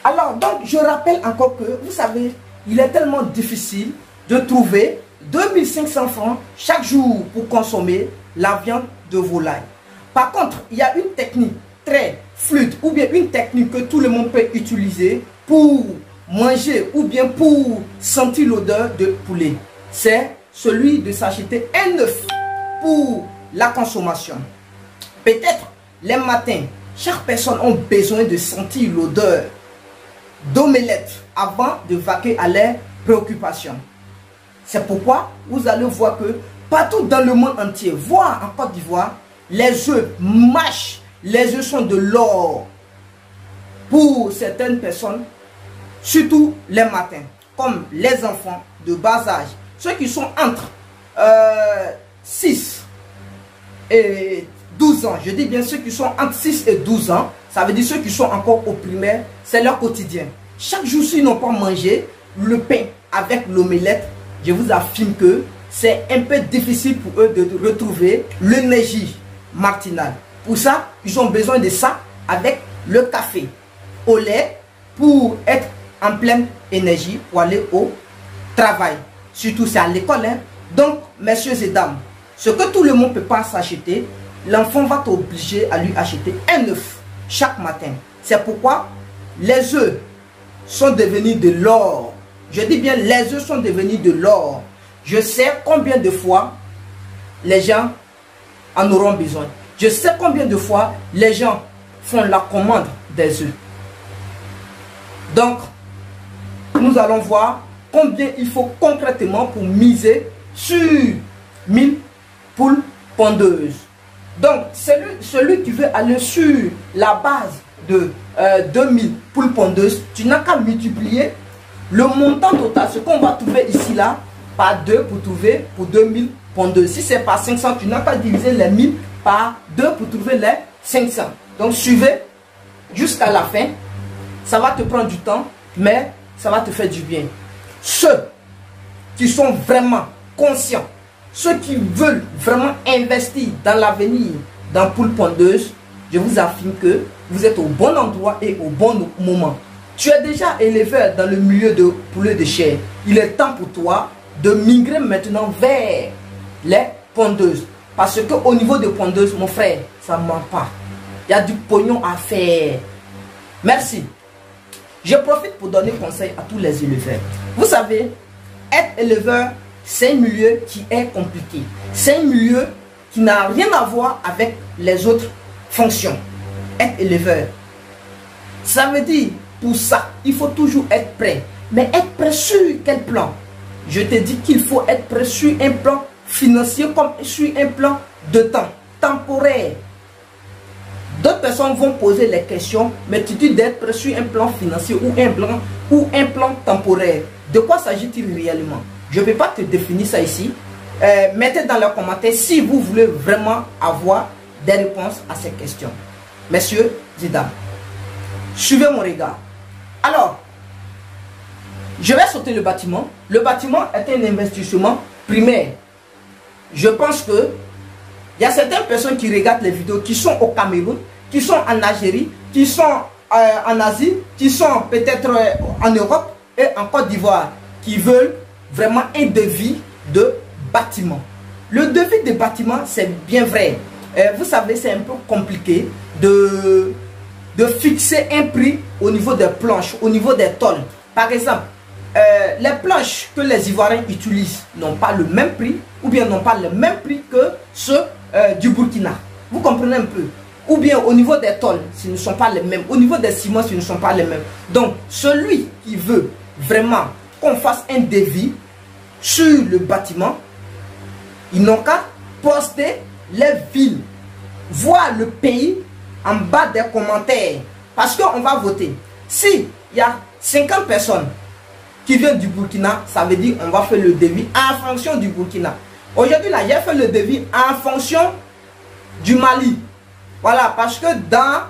Alors, donc, je rappelle encore que, vous savez, il est tellement difficile de trouver 2500 francs chaque jour pour consommer la viande de volaille. Par contre, il y a une technique très fluide ou bien une technique que tout le monde peut utiliser pour manger ou bien pour sentir l'odeur de poulet. C'est celui de s'acheter un œuf pour la consommation. Peut-être les matins, chaque personne a besoin de sentir l'odeur d'omelette avant de vaquer à leurs préoccupations. C'est pourquoi vous allez voir que partout dans le monde entier, voire en Côte d'Ivoire, les œufs mâchent, les œufs sont de l'or pour certaines personnes, surtout les matins, comme les enfants de bas âge, ceux qui sont entre 6 et 12 ans. Je dis bien ceux qui sont entre 6 et 12 ans, ça veut dire ceux qui sont encore au primaire, c'est leur quotidien. Chaque jour, s'ils n'ont pas mangé le pain avec l'omelette, je vous affirme que c'est un peu difficile pour eux de retrouver l'énergie matinale. Pour ça, ils ont besoin de ça avec le café au lait pour être en pleine énergie pour aller au travail. Surtout c'est à l'école. Hein. Donc, messieurs et dames, ce que tout le monde ne peut pas s'acheter, l'enfant va t'obliger à lui acheter un œuf chaque matin. C'est pourquoi les œufs sont devenus de l'or. Je dis bien, les œufs sont devenus de l'or. Je sais combien de fois les gens en auront besoin. Je sais combien de fois les gens font la commande des œufs. Donc, nous allons voir combien il faut concrètement pour miser sur 1000 poules pondeuses. Donc, celui qui veut aller sur la base de 2000 poules pondeuses, tu n'as qu'à multiplier le montant total, ce qu'on va trouver ici là, par 2 pour trouver pour 2000 pondeuses. Si c'est par 500, tu n'as qu'à diviser les 1000 par 2 pour trouver les 500. Donc, suivez jusqu'à la fin. Ça va te prendre du temps, mais ça va te faire du bien. Ceux qui sont vraiment conscients, ceux qui veulent vraiment investir dans l'avenir, dans poules pondeuses, je vous affirme que vous êtes au bon endroit et au bon moment. Tu es déjà éleveur dans le milieu de poulet de chair. Il est temps pour toi de migrer maintenant vers les pondeuses. Parce qu'au niveau des pondeuses, mon frère, ça ne ment pas. Il y a du pognon à faire. Merci. Je profite pour donner conseil à tous les éleveurs. Vous savez, être éleveur, c'est un milieu qui est compliqué. C'est un milieu qui n'a rien à voir avec les autres fonctions. Être éleveur, ça veut dire, pour ça, il faut toujours être prêt. Mais être prêt sur quel plan? Je te dis qu'il faut être prêt sur un plan financier comme sur un plan de temps, temporaire. D'autres personnes vont poser les questions, mais tu dis d'être prêt sur un plan financier ou un plan temporaire. De quoi s'agit-il réellement? Je ne peux pas te définir ça ici. Mettez dans les commentaires si vous voulez vraiment avoir des réponses à ces questions. Messieurs et dames, suivez mon regard. Alors, je vais sauter le bâtiment. Le bâtiment est un investissement primaire. Je pense que il y a certaines personnes qui regardent les vidéos qui sont au Cameroun, qui sont en Algérie, qui sont en Asie, qui sont peut-être en Europe et en Côte d'Ivoire, qui veulent vraiment un devis de bâtiment. Le devis de bâtiment, c'est bien vrai. Vous savez, c'est un peu compliqué de fixer un prix au niveau des planches, au niveau des tôles. Par exemple, les planches que les Ivoiriens utilisent n'ont pas le même prix, ou bien n'ont pas le même prix que ceux du Burkina. Vous comprenez un peu? Ou bien au niveau des tôles, ce ne sont pas les mêmes. Au niveau des ciments, ce ne sont pas les mêmes. Donc, celui qui veut vraiment qu'on fasse un devis sur le bâtiment, ils n'ont qu'à poster les villes, voir le pays en bas des commentaires. Parce qu'on va voter. Si il y a 50 personnes qui viennent du Burkina, ça veut dire qu'on va faire le devis en fonction du Burkina. Aujourd'hui, là, j'ai fait le devis en fonction du Mali. Voilà, parce que dans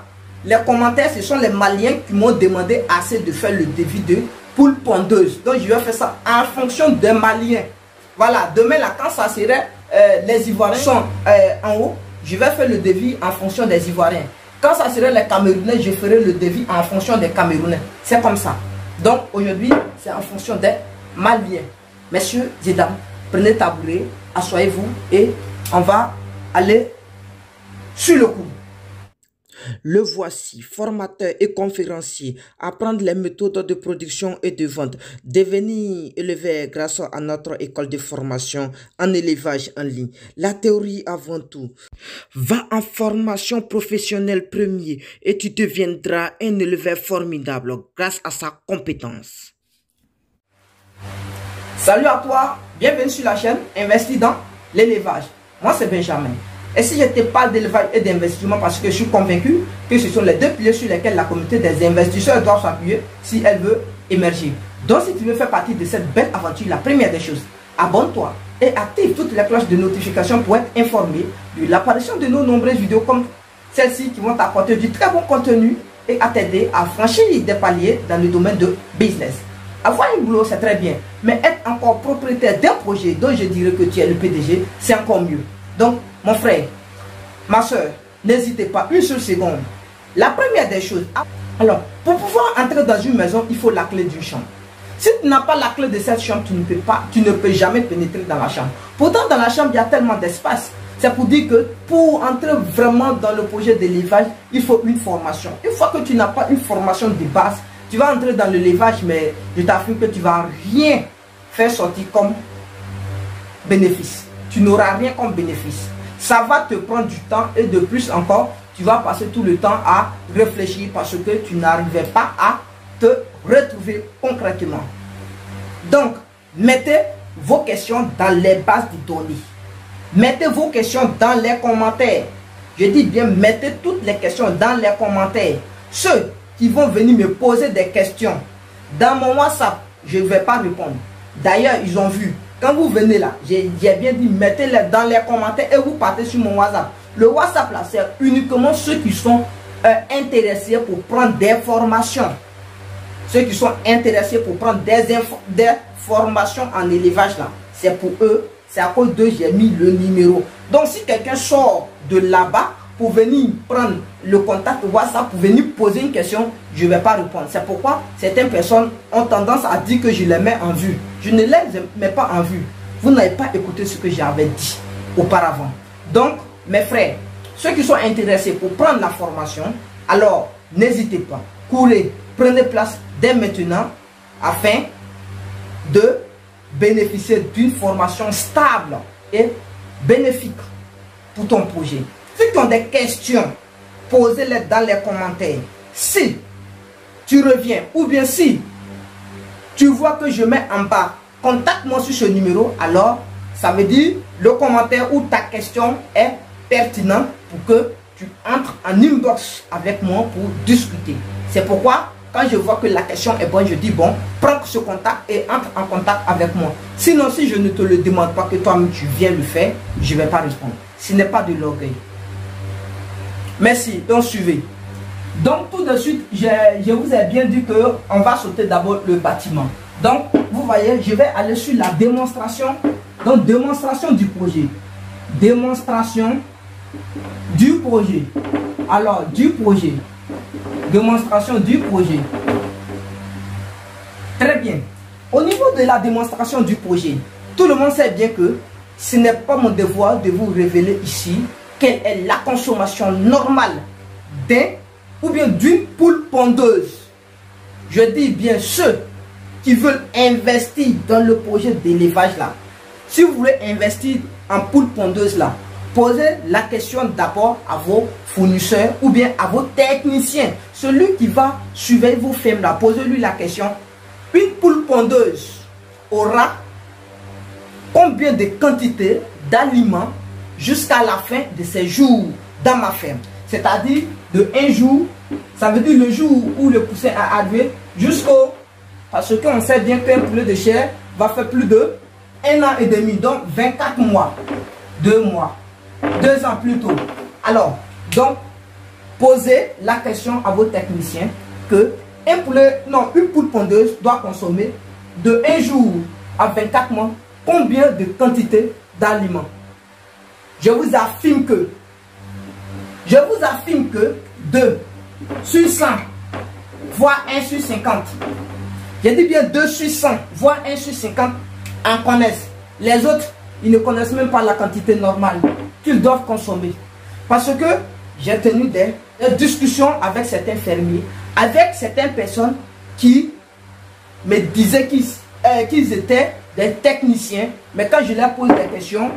les commentaires, ce sont les Maliens qui m'ont demandé assez de faire le devis de poules pondeuses. Donc, je vais faire ça en fonction des Maliens. Voilà, demain, là, quand ça serait, les Ivoiriens sont en haut, je vais faire le devis en fonction des Ivoiriens. Quand ça serait les Camerounais, je ferai le devis en fonction des Camerounais. C'est comme ça. Donc aujourd'hui, c'est en fonction des Maliens. Messieurs et dames, prenez tabouret, asseyez-vous et on va aller sur le coup. Le voici, formateur et conférencier, apprendre les méthodes de production et de vente, devenir éleveur grâce à notre école de formation en élevage en ligne. La théorie avant tout. Va en formation professionnelle premier et tu deviendras un éleveur formidable grâce à sa compétence. Salut à toi, bienvenue sur la chaîne Investis dans l'élevage. Moi c'est Benjamin. Et si je te parle d'élevage et d'investissement, parce que je suis convaincu que ce sont les deux piliers sur lesquels la communauté des investisseurs doit s'appuyer si elle veut émerger. Donc si tu veux faire partie de cette belle aventure, la première des choses, abonne-toi et active toutes les cloches de notification pour être informé de l'apparition de nos nombreuses vidéos comme celles-ci qui vont t'apporter du très bon contenu et à t'aider à franchir des paliers dans le domaine de business. Avoir un boulot, c'est très bien, mais être encore propriétaire d'un projet dont je dirais que tu es le PDG, c'est encore mieux. Donc, mon frère, ma soeur, n'hésitez pas une seule seconde. La première des choses, alors, pour pouvoir entrer dans une maison, il faut la clé d'une chambre. Si tu n'as pas la clé de cette chambre, tu ne peux jamais pénétrer dans la chambre. Pourtant, dans la chambre, il y a tellement d'espace. C'est pour dire que pour entrer vraiment dans le projet d'élevage, il faut une formation. Une fois que tu n'as pas une formation de base, tu vas entrer dans l'élevage, mais je t'affirme que tu ne vas rien faire sortir comme bénéfice. Tu n'auras rien comme bénéfice. Ça va te prendre du temps et de plus encore, tu vas passer tout le temps à réfléchir parce que tu n'arrivais pas à te retrouver concrètement. Donc, mettez vos questions dans les bases de données. Mettez vos questions dans les commentaires. Je dis bien, mettez toutes les questions dans les commentaires. Ceux qui vont venir me poser des questions dans mon WhatsApp, je ne vais pas répondre. D'ailleurs, ils ont vu. Quand vous venez là, j'ai bien dit, mettez-les dans les commentaires et vous partez sur mon WhatsApp. Le WhatsApp là, c'est uniquement ceux qui sont intéressés pour prendre des formations. Ceux qui sont intéressés pour prendre des formations en élevage là. C'est pour eux, c'est à cause d'eux j'ai mis le numéro. Donc si quelqu'un sort de là-bas pour venir prendre le contact WhatsApp, pour venir poser une question, je ne vais pas répondre. C'est pourquoi certaines personnes ont tendance à dire que je les mets en vue. Je ne les mets pas en vue. Vous n'avez pas écouté ce que j'avais dit auparavant. Donc, mes frères, ceux qui sont intéressés pour prendre la formation, alors n'hésitez pas. Courez, prenez place dès maintenant afin de bénéficier d'une formation stable et bénéfique pour ton projet. Ceux qui ont des questions, posez-les dans les commentaires. Si tu reviens ou bien si tu vois que je mets en bas, contacte-moi sur ce numéro, alors ça veut dire le commentaire ou ta question est pertinent pour que tu entres en inbox avec moi pour discuter. C'est pourquoi quand je vois que la question est bonne, je dis bon, prends ce contact et entre en contact avec moi. Sinon, si je ne te le demande pas que toi-même tu viens le faire, je ne vais pas répondre. Ce n'est pas de l'orgueil. Merci, donc suivez. Donc tout de suite, je vous ai bien dit qu'on va sauter d'abord le bâtiment. Donc vous voyez, je vais aller sur la démonstration. Donc démonstration du projet. Démonstration du projet. Alors du projet. Démonstration du projet. Très bien. Au niveau de la démonstration du projet, tout le monde sait bien que ce n'est pas mon devoir de vous révéler ici quelle est la consommation normale d'un ou bien d'une poule pondeuse. Je dis bien ceux qui veulent investir dans le projet d'élevage là. Si vous voulez investir en poule pondeuse là, posez la question d'abord à vos fournisseurs ou bien à vos techniciens. Celui qui va surveiller vos fermes là, posez-lui la question. Une poule pondeuse aura combien de quantités d'aliments jusqu'à la fin de ses jours dans ma ferme? C'est-à-dire de un jour, ça veut dire le jour où le poussin a arrivé jusqu'au... Parce qu'on sait bien qu'un poulet de chair va faire plus de 1 an et demi, donc 24 mois, 2 mois, 2 ans plus tôt. Alors, donc, posez la question à vos techniciens que une poule pondeuse doit consommer de 1 jour à 24 mois combien de quantité d'aliments. Je vous affirme que 2 sur 100, voire 1 sur 50. J'ai dit bien 2 sur 100, voire 1 sur 50 en connaissent. Les autres, ils ne connaissent même pas la quantité normale qu'ils doivent consommer. Parce que j'ai tenu des discussions avec certains fermiers, avec certaines personnes qui me disaient qu'ils étaient des techniciens, mais quand je leur pose des questions,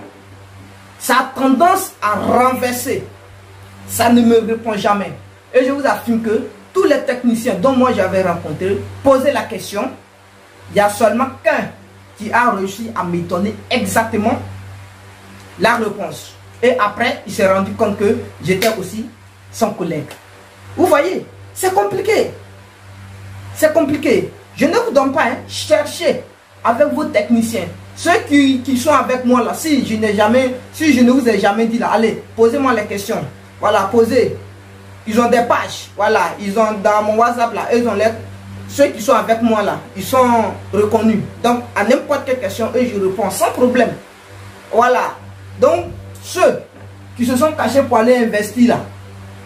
ça a tendance à renverser. Ça ne me répond jamais. Et je vous affirme que tous les techniciens dont moi j'avais rencontré posaient la question. Il y a seulement qu'un qui a réussi à me donner exactement la réponse. Et après, il s'est rendu compte que j'étais aussi son collègue. Vous voyez, c'est compliqué. C'est compliqué. Je ne vous donne pas, hein, cherchez avec vos techniciens. Ceux qui sont avec moi là, si je ne vous ai jamais dit là, allez, posez-moi les questions. Voilà, posez. Ils ont des pages. Voilà, ils ont dans mon WhatsApp là, ils ont ceux qui sont avec moi là, ils sont reconnus. Donc, à n'importe quelle question, eux, je réponds sans problème. Voilà. Donc, ceux qui se sont cachés pour aller investir là,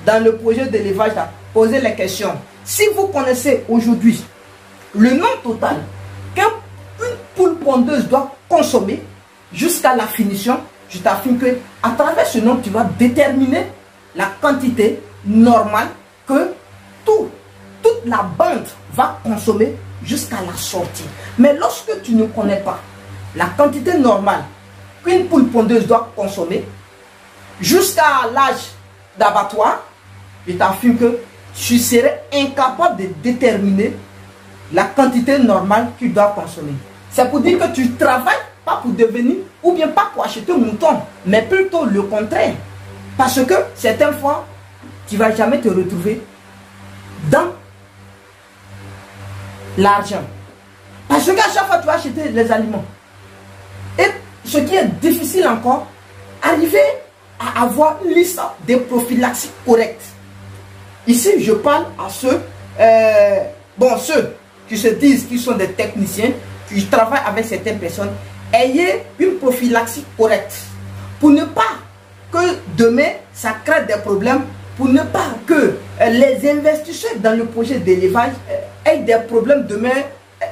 dans le projet d'élevage là, posez les questions. Si vous connaissez aujourd'hui le nombre total qu'une poule pondeuse doit consommer jusqu'à la finition, je t'affirme que à travers ce nombre, tu vas déterminer la quantité normale que toute la bande va consommer jusqu'à la sortie. Mais lorsque tu ne connais pas la quantité normale qu'une poule pondeuse doit consommer jusqu'à l'âge d'abattoir, je t'affirme que tu serais incapable de déterminer la quantité normale qu'il doit consommer. C'est pour dire que tu travailles pas pour devenir, ou bien pas pour acheter un mouton, mais plutôt le contraire. Parce que certaines fois, tu ne vas jamais te retrouver dans l'argent. Parce qu'à chaque fois, tu vas acheter les aliments. Et ce qui est difficile encore, arriver à avoir une liste de prophylaxies correctes. Ici, je parle à ceux, ceux qui se disent qu'ils sont des techniciens, qui travaillent avec certaines personnes. Ayez une prophylaxie correcte pour ne pas que demain, ça crée des problèmes, pour ne pas que les investisseurs dans le projet d'élevage aient des problèmes demain,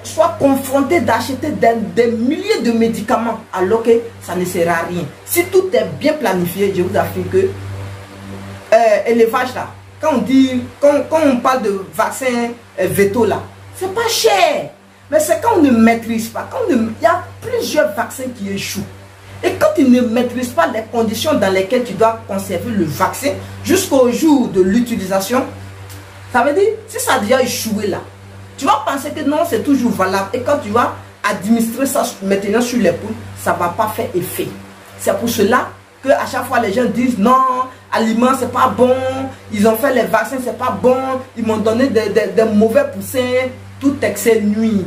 soient confrontés d'acheter des milliers de médicaments alors que ça ne sert à rien. Si tout est bien planifié, je vous affirme que élevage là, quand on parle de vaccin veto là, c'est pas cher. Mais c'est quand on ne maîtrise pas, il y a plusieurs vaccins qui échouent. Et quand tu ne maîtrises pas les conditions dans lesquelles tu dois conserver le vaccin jusqu'au jour de l'utilisation, ça veut dire, si ça a déjà échoué là, tu vas penser que non, c'est toujours valable. Et quand tu vas administrer ça maintenant sur les poules, ça ne va pas faire effet. C'est pour cela que à chaque fois les gens disent non, aliment c'est pas bon, ils ont fait les vaccins c'est pas bon, ils m'ont donné des mauvais poussins, tout excès nuit.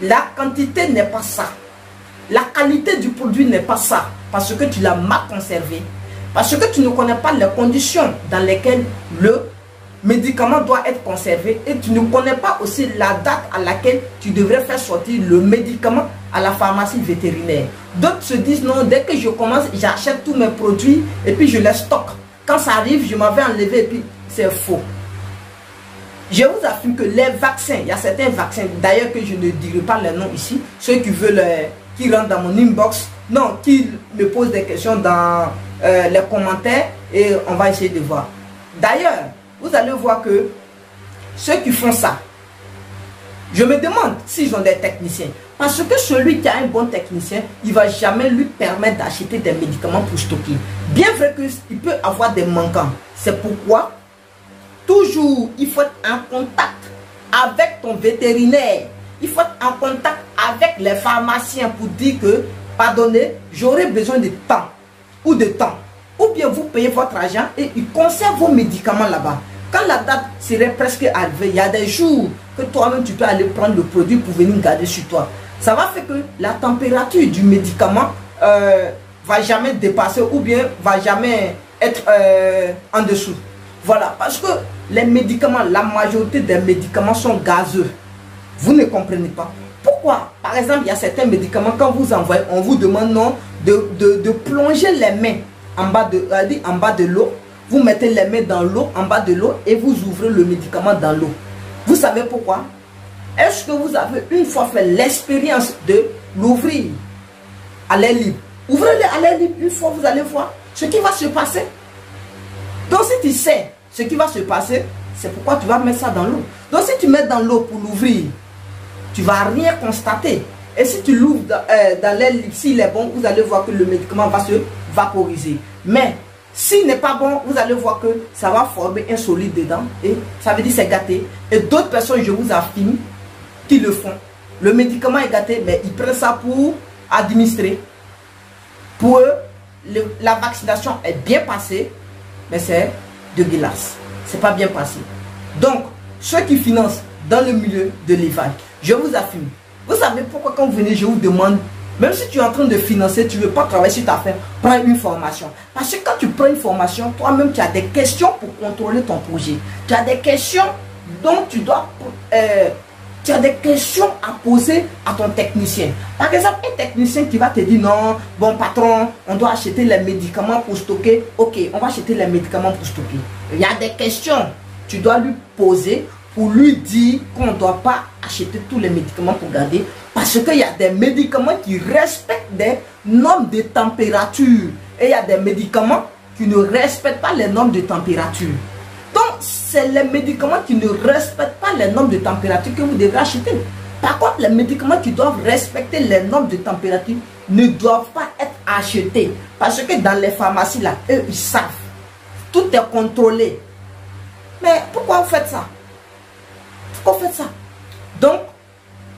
La quantité n'est pas ça. La qualité du produit n'est pas ça, parce que tu l'as mal conservé, parce que tu ne connais pas les conditions dans lesquelles le médicament doit être conservé, et tu ne connais pas aussi la date à laquelle tu devrais faire sortir le médicament à la pharmacie vétérinaire. D'autres se disent non, dès que je commence, j'achète tous mes produits et puis je les stocke. Quand ça arrive, je m'en vais enlever et puis c'est faux. Je vous affirme que les vaccins, il y a certains vaccins, d'ailleurs que je ne dirai pas les noms ici, ceux qui veulent, qui rentrent dans mon inbox, non, qui me posent des questions dans les commentaires et on va essayer de voir. D'ailleurs, vous allez voir que ceux qui font ça, je me demande s'ils ont des techniciens. Parce que celui qui a un bon technicien, il ne va jamais lui permettre d'acheter des médicaments pour stocker. Bien vrai qu'il peut avoir des manquants. C'est pourquoi, toujours, il faut être en contact avec ton vétérinaire. Il faut être en contact avec les pharmaciens pour dire que, pardonnez, j'aurai besoin de temps ou de temps. Ou bien vous payez votre argent et ils conservent vos médicaments là-bas. Quand la date serait presque arrivée, il y a des jours que toi-même tu peux aller prendre le produit pour venir garder sur toi. Ça va faire que la température du médicament va jamais dépasser ou bien va jamais être en dessous. Voilà, parce que les médicaments, la majorité des médicaments sont gazeux. Vous ne comprenez pas. Pourquoi? Par exemple, il y a certains médicaments, quand vous envoyez, on vous demande non, de plonger les mains en bas de l'eau vous mettez les mains dans l'eau, en bas de l'eau, et vous ouvrez le médicament dans l'eau. Vous savez pourquoi? Est-ce que vous avez une fois fait l'expérience de l'ouvrir à l'air libre? Ouvrez-le à l'air libre une fois, vous allez voir ce qui va se passer. Donc si tu sais ce qui va se passer, c'est pourquoi tu vas mettre ça dans l'eau. Donc si tu mets dans l'eau pour l'ouvrir, tu ne vas rien constater. Et si tu l'ouvres dans l'air libre, s'il est bon, vous allez voir que le médicament va se vaporiser. Mais s'il n'est pas bon, vous allez voir que ça va former un solide dedans. Et ça veut dire c'est gâté. Et d'autres personnes, je vous affirme, qui le font. Le médicament est gâté, mais ils prennent ça pour administrer. Pour eux, la vaccination est bien passée, mais c'est dégueulasse. C'est pas bien passé. Donc, ceux qui financent dans le milieu de l'élevage, je vous affirme, vous savez pourquoi quand vous venez, je vous demande, même si tu es en train de financer, tu ne veux pas travailler sur ta affaire, prends une formation. Parce que quand tu prends une formation, toi-même, tu as des questions pour contrôler ton projet. Tu as des questions dont tu dois... tu as des questions à poser à ton technicien. Par exemple, un technicien qui va te dire non, bon patron, on doit acheter les médicaments pour stocker. Ok, on va acheter les médicaments pour stocker. Il y a des questions que tu dois lui poser pour lui dire qu'on ne doit pas acheter tous les médicaments pour garder. Parce qu'il y a des médicaments qui respectent des normes de température. Et il y a des médicaments qui ne respectent pas les normes de température. Donc, c'est les médicaments qui ne respectent pas les normes de température que vous devrez acheter. Par contre, les médicaments qui doivent respecter les normes de température ne doivent pas être achetés. Parce que dans les pharmacies, là, eux, ils savent. Tout est contrôlé. Mais pourquoi vous faites ça? Pourquoi vous faites ça? Donc,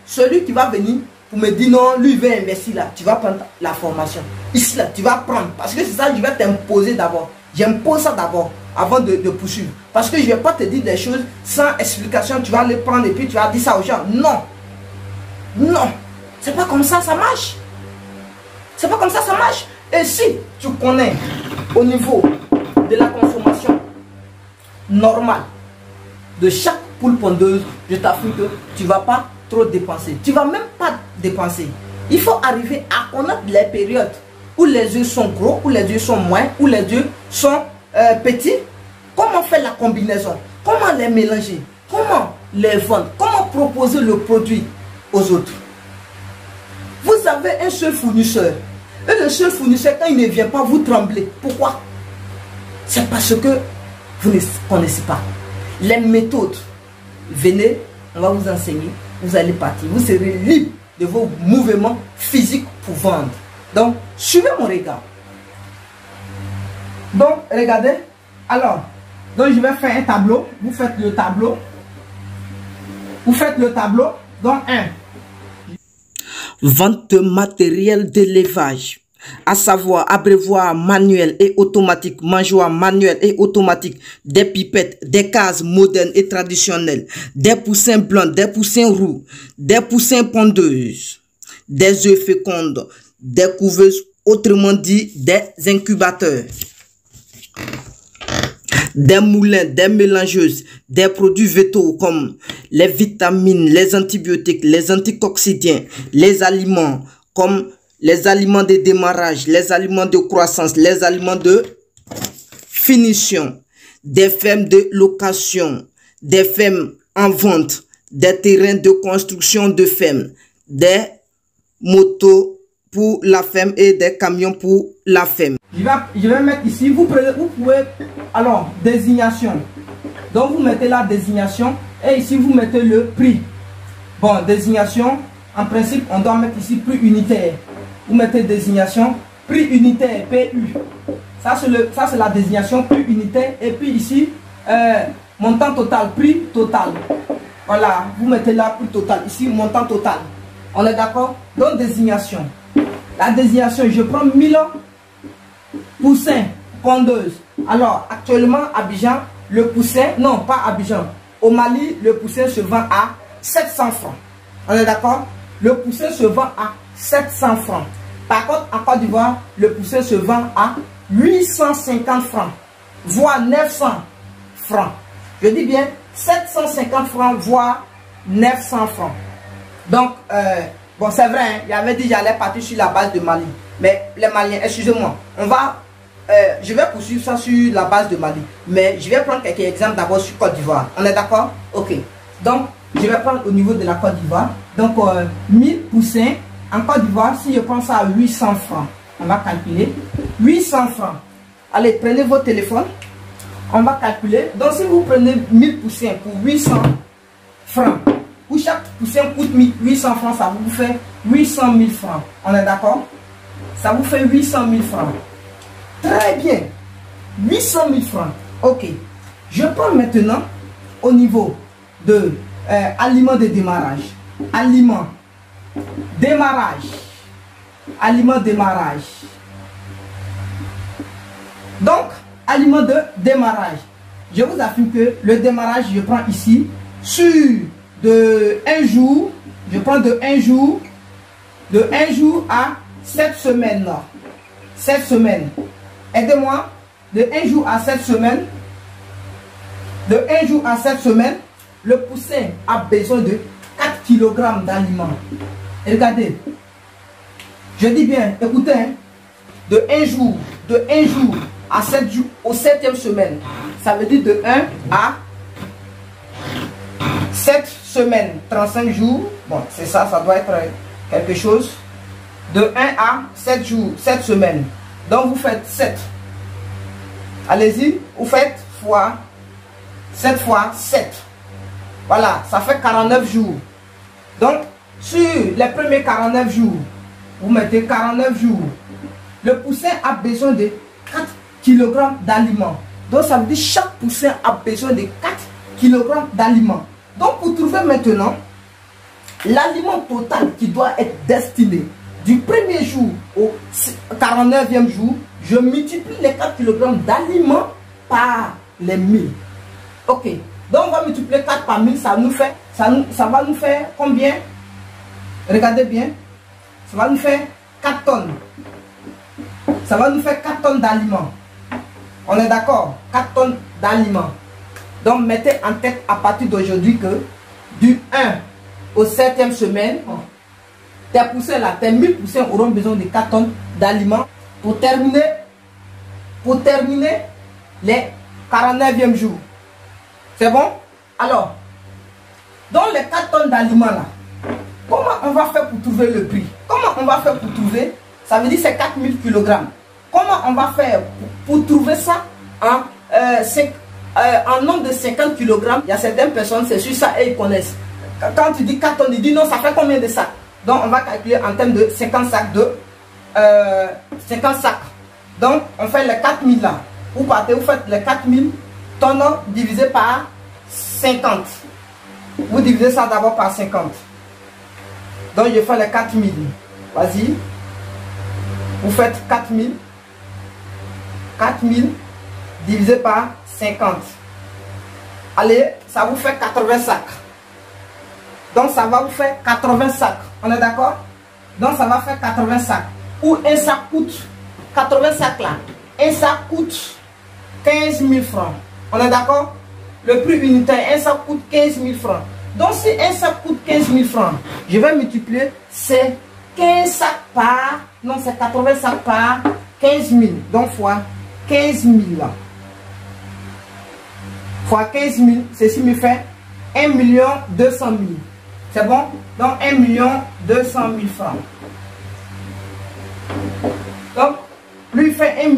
celui qui va venir pour me dire non, lui il veut investir là, tu vas prendre la formation. Ici là, tu vas prendre. Parce que c'est ça, je vais t'imposer d'abord. J'impose ça d'abord, avant de poursuivre. Parce que je ne vais pas te dire des choses sans explication. Tu vas les prendre et puis tu vas dire ça aux gens. Non. Non. C'est pas comme ça, ça marche. C'est pas comme ça, ça marche. Et si tu connais au niveau de la consommation normale de chaque poule pondeuse, je t'affirme que tu ne vas pas trop dépenser. Tu ne vas même pas dépenser. Il faut arriver à connaître les périodes où les œufs sont gros, où les œufs sont moins, où les œufs sont petits. Comment faire la combinaison? Comment les mélanger? Comment les vendre? Comment proposer le produit aux autres? Vous avez un seul fournisseur. Et le seul fournisseur, quand il ne vient pas, vous tremblez. Pourquoi? C'est parce que vous ne connaissez pas les méthodes. Venez, on va vous enseigner. Vous allez partir. Vous serez libre de vos mouvements physiques pour vendre. Donc, suivez mon regard. Donc, regardez. Alors, donc je vais faire un tableau. Vous faites le tableau. Vous faites le tableau. Donc, 1. Vente de matériel d'élevage, à savoir abreuvoir manuel et automatique, mangeoire manuel et automatique, des pipettes, des cases modernes et traditionnelles, des poussins blancs, des poussins roux, des poussins pondeuses, des œufs fécondes, des couveuses, autrement dit des incubateurs, des moulins, des mélangeuses, des produits végétaux comme les vitamines, les antibiotiques, les anticoccidiens, les aliments comme les aliments de démarrage, les aliments de croissance, les aliments de finition, des fermes de location, des fermes en vente, des terrains de construction de fermes, des motos pour la ferme et des camions pour la ferme. Je vais mettre ici, vous pouvez, alors, désignation. Donc vous mettez la désignation et ici vous mettez le prix. Bon, désignation, en principe, on doit mettre ici prix unitaire. Vous mettez désignation, prix unitaire, PU. Ça c'est la désignation, prix unitaire. Et puis ici, montant total, prix total. Voilà, vous mettez là prix total. Ici, montant total. On est d'accord? Donc désignation. La désignation, je prends 1000 poussins pondeuses. Alors, actuellement, Abidjan, le poussin, non, pas Abidjan. Au Mali, le poussin se vend à 700 francs. On est d'accord? Le poussin se vend à 700 francs. Par contre, en Côte d'Ivoire, le poussin se vend à 850 francs, voire 900 francs. Je dis bien 750 francs, voire 900 francs. Donc, bon, c'est vrai, hein, il avait dit que j'allais partir sur la base de Mali. Mais les Maliens, excusez-moi, on va je vais poursuivre ça sur la base de Mali. Mais je vais prendre quelques exemples d'abord sur Côte d'Ivoire. On est d'accord? Ok. Donc, je vais prendre au niveau de la Côte d'Ivoire. Donc, 1000 poussins en Côte d'Ivoire, si je prends ça à 800 francs, on va calculer. 800 francs. Allez, prenez votre téléphone. On va calculer. Donc, si vous prenez 1000 poussins pour 800 francs, où chaque poussin coûte 800 francs, ça vous fait 800 000 francs. On est d'accord? Ça vous fait 800 000 francs. Très bien. 800 000 francs. Ok. Je prends maintenant au niveau de aliments de démarrage. Aliments. Démarrage. Aliments démarrage. Donc, aliments de démarrage. Je vous affirme que le démarrage, je prends ici sur de 1 jour. Je prends de 1 jour. De 1 jour à 7 semaines. 7 semaines. Aidez-moi. De 1 jour à 7 semaines. De 1 jour à 7 semaines, le poussin a besoin de 4 kg d'aliments. Regardez. Je dis bien, écoutez, hein, de 1 jour à 7 jours, au 7e semaine, ça veut dire de 1 à 7 semaines, 35 jours. Bon, c'est ça, ça doit être quelque chose. De 1 à 7 jours, 7 semaines. Donc, vous faites 7. Allez-y, vous faites fois 7 fois 7. Voilà, ça fait 49 jours. Donc, sur les premiers 49 jours, vous mettez 49 jours. Le poussin a besoin de 4 kg d'aliments. Donc, ça veut dire que chaque poussin a besoin de 4 kg d'aliments. Donc, pour trouver maintenant l'aliment total qui doit être destiné du premier jour au 49e jour, je multiplie les 4 kg d'aliments par les 1000. Ok. Donc, on va multiplier 4 par 1000, ça va nous faire combien? Regardez bien. Ça va nous faire 4 tonnes. Ça va nous faire 4 tonnes d'aliments. On est d'accord? 4 tonnes d'aliments. Donc, mettez en tête à partir d'aujourd'hui que du 1 au 7e semaine, tes poussins là, tes 1000 poussins auront besoin de 4 tonnes d'aliments pour terminer les 49e jour. C'est bon? Alors, dans les 4 tonnes d'aliments là, comment on va faire pour trouver le prix? Comment on va faire pour trouver? Ça veut dire c'est 4000 kg. Comment on va faire pour trouver ça en nombre de 50 kg? Il y a certaines personnes, c'est sur ça et ils connaissent. Quand tu dis 4 tonnes, ils disent non, ça fait combien de sacs? Donc on va calculer en termes de 50 sacs de 50 sacs. Donc on fait les 4000 là. Vous partez, vous faites les 4000 tonnes divisé par 50. Vous divisez ça d'abord par 50. Donc je fais les 4000. Vas-y. Vous faites 4000. 4000 divisé par 50. Allez, ça vous fait 80 sacs. Donc ça va vous faire 80 sacs. On est d'accord? Donc ça va faire 80 sacs. Ou un sac coûte 80 sacs là. Un sac coûte 15 000 francs. On est d'accord? Le prix unitaire, un sac coûte 15 000 francs. Donc si un sac coûte 15 000 francs, je vais multiplier ces 15 sacs par, non c'est 80 sacs par 15 000. Donc fois 15 000 là. Fois 15 000, ceci me fait 1 200 000. C'est bon? Donc 1 200 000 francs. Donc, lui fait 1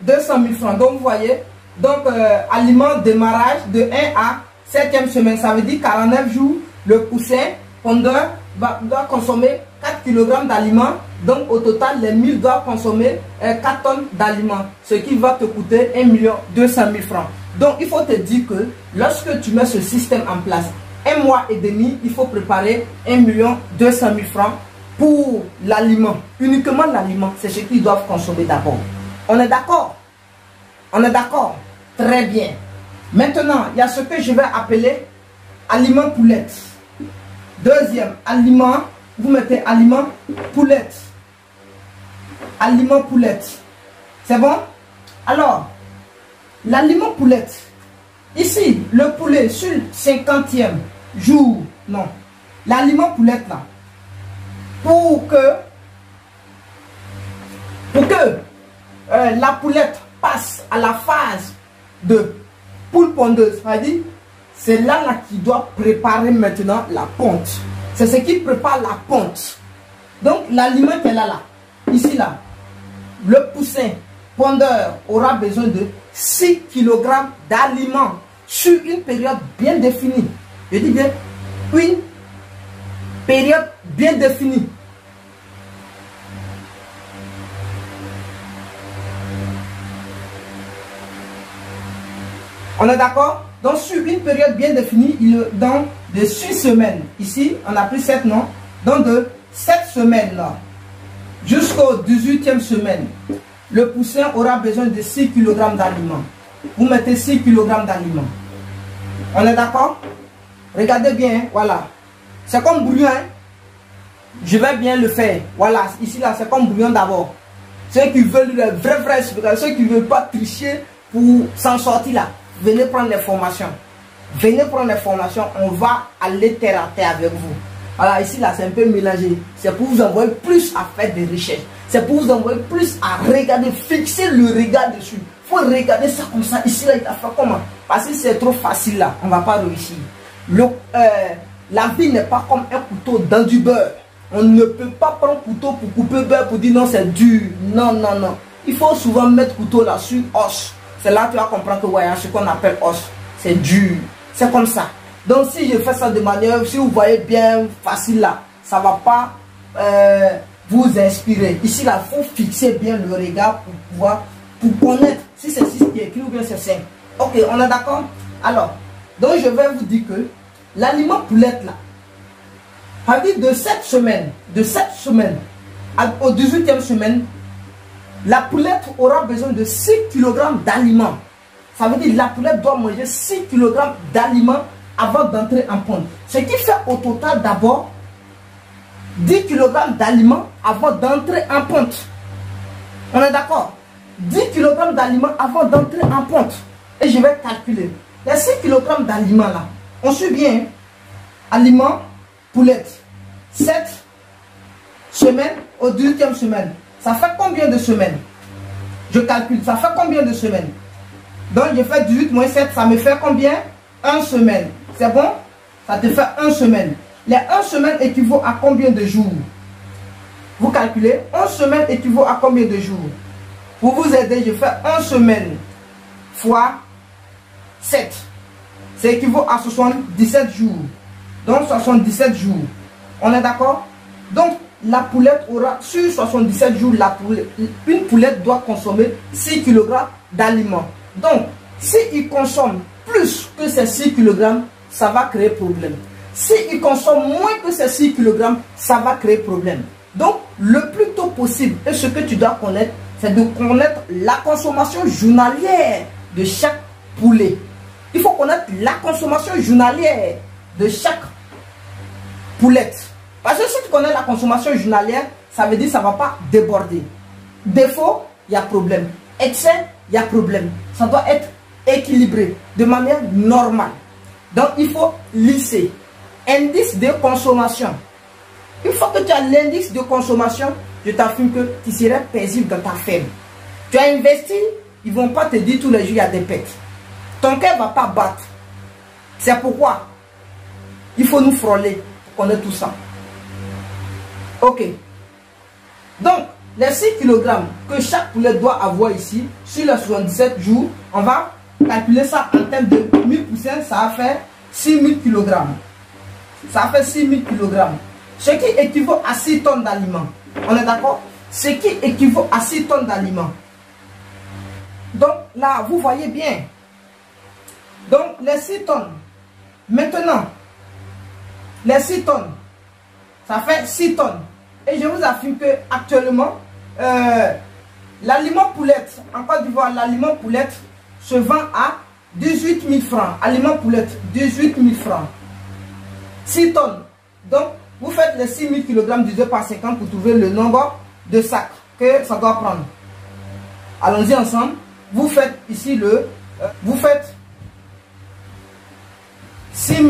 200 000 francs. Donc, vous voyez, donc aliment démarrage de 1 à 7e semaine. Ça veut dire 49 jours, le poussin pondeur doit consommer 4 kg d'aliments. Donc, au total, les 1000 doivent consommer 4 tonnes d'aliments. Ce qui va te coûter 1 200 000 francs. Donc, il faut te dire que lorsque tu mets ce système en place, 1 mois et demi, il faut préparer 1 200 000 francs pour l'aliment. Uniquement l'aliment, c'est ce qu'ils doivent consommer d'abord. On est d'accord? On est d'accord? Très bien. Maintenant, il y a ce que je vais appeler aliment poulette. Deuxième, aliment, vous mettez aliment poulette. Aliment poulette. C'est bon? Alors, l'aliment poulette. Ici, le poulet sur le 50e jour, non. L'aliment poulette là, pour que la poulette passe à la phase de poule pondeuse, c'est là qui doit préparer maintenant la ponte. C'est ce qui prépare la ponte. Donc l'aliment qu'elle a là, ici là, le poussin pondeur aura besoin de 6 kg d'aliments sur une période bien définie. Je dis bien une période bien définie. On est d'accord? Donc sur une période bien définie, dans de 6 semaines, ici on a pris 7 non, donc de 7 semaines là, jusqu'au 18e semaine, le poussin aura besoin de 6 kg d'aliments. Vous mettez 6 kg d'aliments. On est d'accord? Regardez bien, hein, voilà. C'est comme bouillon. Hein? Je vais bien le faire. Voilà, ici là, c'est comme bouillon d'abord. Ceux qui veulent le vrai, ceux qui ne veulent pas tricher pour s'en sortir là, venez prendre les formations. Venez prendre les formations, on va aller terre à terre avec vous. Voilà, ici là, c'est un peu mélangé. C'est pour vous envoyer plus à faire des recherches. C'est pour vous envoyer plus à regarder, fixer le regard dessus. Il faut regarder ça comme ça. Ici là, il a fait comment? Parce que c'est trop facile là, on ne va pas réussir. La vie n'est pas comme un couteau dans du beurre. On ne peut pas prendre couteau pour couper beurre pour dire non, c'est dur. Non, non, non. Il faut souvent mettre couteau là sur os. C'est là que tu vas comprendre que ouais, ce qu'on appelle os, c'est dur. C'est comme ça. Donc si je fais ça de manière, si vous voyez bien facile là, ça ne va pas vous inspirer. Ici là, il faut fixer bien le regard pour pouvoir, pour connaître si c'est 6 qui est écrit ou bien c'est 5. Ok, on est d'accord? Alors, donc je vais vous dire que l'aliment poulette là, avec de 7 semaines au 18e semaine, la poulette aura besoin de 6 kg d'aliments. Ça veut dire que la poulette doit manger 6 kg d'aliments avant d'entrer en ponte. Ce qui fait au total d'abord 10 kg d'aliments avant d'entrer en ponte. On est d'accord? 10 kg d'aliments avant d'entrer en ponte. Et je vais calculer. Les 6 kg d'aliments là, on suit bien. Hein? Aliments, poulette. 7 semaines au 18e semaine. Ça fait combien de semaines? Je calcule. Ça fait combien de semaines? Donc je fais 18 moins 7. Ça me fait combien? 1 semaine. C'est bon? Ça te fait 1 semaine. Les 1 semaine équivaut à combien de jours? Vous calculez. 1 semaine équivaut à combien de jours? Pour vous aider, je fais 1 semaine fois 7. Ça équivaut à 77 jours. Donc 77 jours. On est d'accord? Donc la poulette aura, sur 77 jours, une poulette doit consommer 6 kg d'aliments. Donc, s'il consomme plus que ces 6 kg, ça va créer problème. S'il consomme moins que ces 6 kg, ça va créer problème. Donc, le plus tôt possible, et ce que tu dois connaître, c'est de connaître la consommation journalière de chaque poulet. Il faut connaître la consommation journalière de chaque poulette. Parce que si tu connais la consommation journalière, ça veut dire que ça ne va pas déborder. Défaut, il y a problème. Excès, il y a problème. Ça doit être équilibré de manière normale. Donc, il faut lisser. Indice de consommation. Une fois que tu as l'indice de consommation, je t'affirme que tu seras paisible dans ta ferme. Tu as investi, ils ne vont pas te dire tous les jours il y a des pertes. Ton cœur ne va pas battre. C'est pourquoi il faut nous frôler pour connaître tout ça. Ok. Donc, les 6 kg que chaque poulet doit avoir ici, sur les 77 jours, on va calculer ça en termes de 1000 poussins, ça va faire 6000 kg. Ça fait 6000 kg. Ce qui équivaut à 6 tonnes d'aliments. On est d'accord? Ce qui équivaut à 6 tonnes d'aliments. Donc, là, vous voyez bien. Donc, les 6 tonnes. Maintenant, les 6 tonnes, ça fait 6 tonnes. Et je vous affirme que actuellement, l'aliment poulette, en Côte d'Ivoire, l'aliment poulette se vend à 18 000 francs. Aliment poulette, 18 000 francs. 6 tonnes. Donc, vous faites les 6 000 kg divisé par 50 pour trouver le nombre de sacs que ça doit prendre. Allons-y ensemble. Vous faites ici vous faites 6 000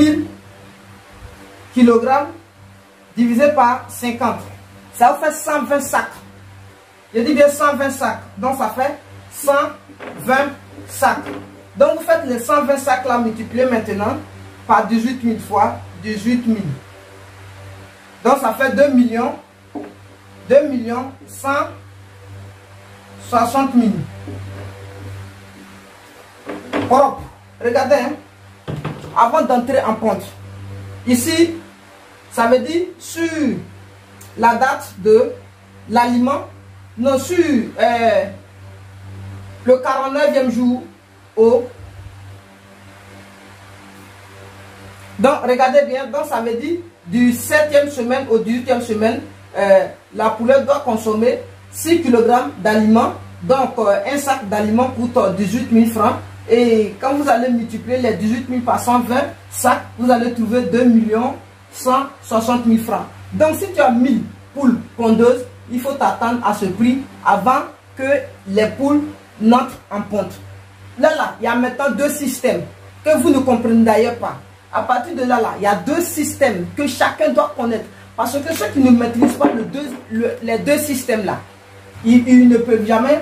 kg divisé par 50. Ça vous fait 120 sacs. Je dis bien 120 sacs. Donc ça fait 100 120 sacs. Donc vous faites les 120 sacs là multipliés maintenant par 18 000 fois 18 000. Donc ça fait 2 160 000. Propre. Regardez, hein, avant d'entrer en compte. Ici, ça veut dire sur la date de l'aliment, non, sur le 49e jour au. Donc, regardez bien, donc ça veut dire du 7e semaine au 18e semaine, la poulette doit consommer 6 kg d'aliments. Donc, un sac d'aliments coûte 18 000 francs. Et quand vous allez multiplier les 18 000 par 120 sacs, vous allez trouver 2 160 000 francs. Donc, si tu as 1000 poules pondeuses, il faut t'attendre à ce prix avant que les poules n'entrent en ponte. Là, il y a maintenant deux systèmes que vous ne comprenez d'ailleurs pas. À partir de là, il y a deux systèmes que chacun doit connaître. Parce que ceux qui ne maîtrisent pas les deux systèmes-là, ils ne peuvent jamais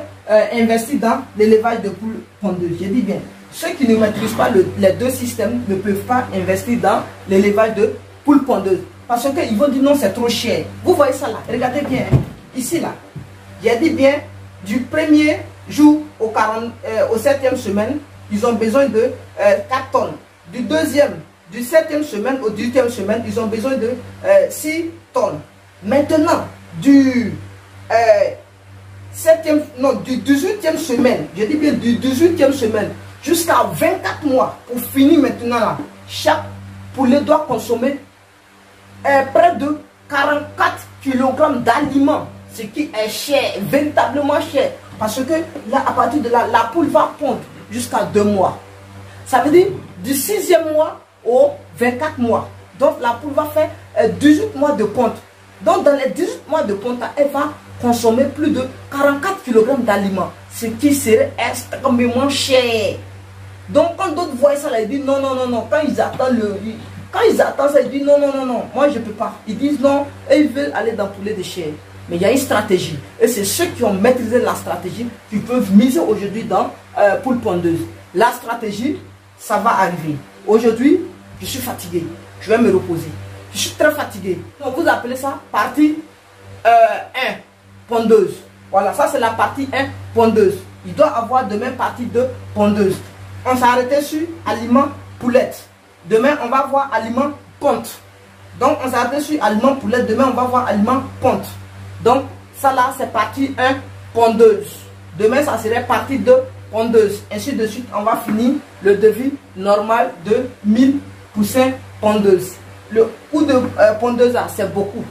investir dans l'élevage de poules pondeuses. Je dis bien, ceux qui ne maîtrisent pas les deux systèmes ne peuvent pas investir dans l'élevage de poules pondeuses. Parce qu'ils vont dire non, c'est trop cher. Vous voyez ça là, regardez bien. Ici là, j'ai dit bien, du premier jour au 7e semaine, ils ont besoin de 4 tonnes. Du 7e semaine au 18e semaine, ils ont besoin de 6 tonnes. Maintenant, du 18e semaine, je dis bien du 18e semaine jusqu'à 24 mois, pour finir maintenant là, chaque poulet doit consommer près de 44 kg d'aliments, ce qui est cher, véritablement cher. Parce que là, à partir de là, la poule va pondre jusqu'à 2 mois. Ça veut dire du 6e mois au 24 mois. Donc la poule va faire 18 mois de ponte. Donc dans les 18 mois de ponte, elle va consommer plus de 44 kg d'aliments, ce qui serait extrêmement cher. Donc quand d'autres voient ça, là, ils disent non, non, non, non. Quand ils attendent ça, ils disent non, non, non, non, moi je ne peux pas. Ils disent non, et ils veulent aller dans le poulet de chair. Mais il y a une stratégie. Et c'est ceux qui ont maîtrisé la stratégie qui peuvent miser aujourd'hui dans poule pondeuse. La stratégie, ça va arriver. Aujourd'hui, je suis fatigué. Je vais me reposer. Je suis très fatigué. Donc vous appelez ça partie 1, pondeuse. Voilà, ça c'est la partie 1, pondeuse. Il doit avoir demain partie 2, pondeuse. On s'est arrêté sur aliment poulette. Demain, on va voir aliment ponte. Donc, on s'est arrêté sur aliment poulette. Demain, on va voir aliment ponte. Donc, ça là, c'est partie 1, pondeuse. Demain, ça serait partie 2, pondeuse. Ainsi de suite, on va finir le devis normal de 1000 poussins pondeuses. Le coût de pondeuse, c'est beaucoup.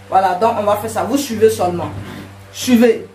Voilà, donc on va faire ça. Vous suivez seulement. Suivez.